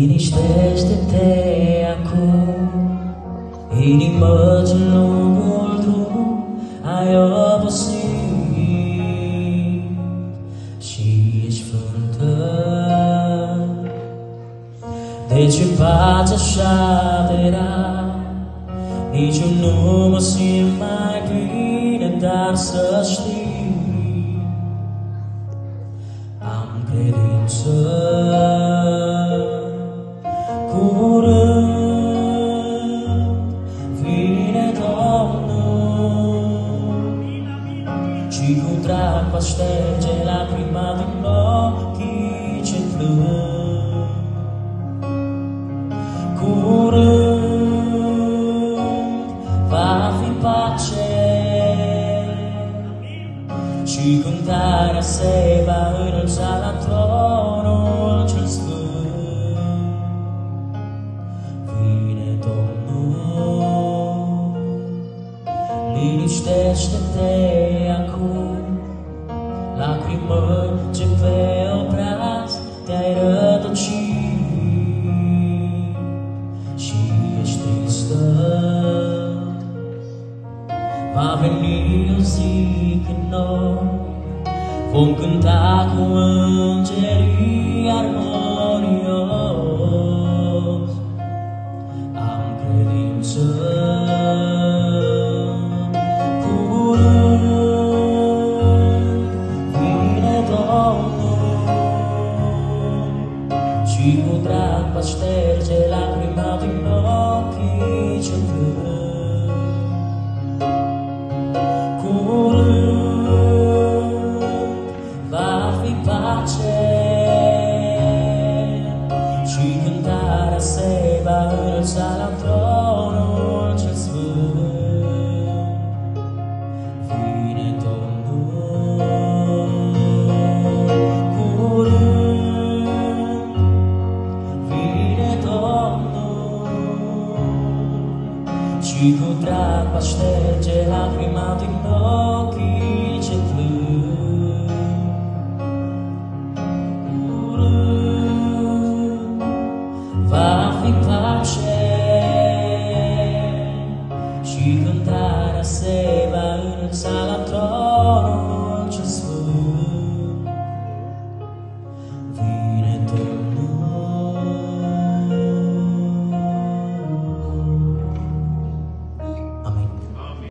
Liniștește-te acum, inimă ce lungul drum ai obosit și ești frântă. De ce bați așa de rar? Nici eu nu mă simt mai bine, dar să știi, am credință. Curând vine Domnul și cu drag va șterge lacrima din ochii ce plâng. Curând va fi pace și cântarea se va înălța la tronul cel sfânt. Liniștește-te acum, lacrimă ce pe obraz te-ai rătăcit și ești tristă. Va veni o zi când noi vom cânta cu îngerii armonios. Am credință. Și cu drag va șterge lacrima din ochii ce plâng. Curând va fi pace și cântarea se va înălța la tronul cel sfânt. Vine Domnul. Și cu drag va șterge lacrima din ochii ce plâng. Curând va fi pace și cântarea se va înălța la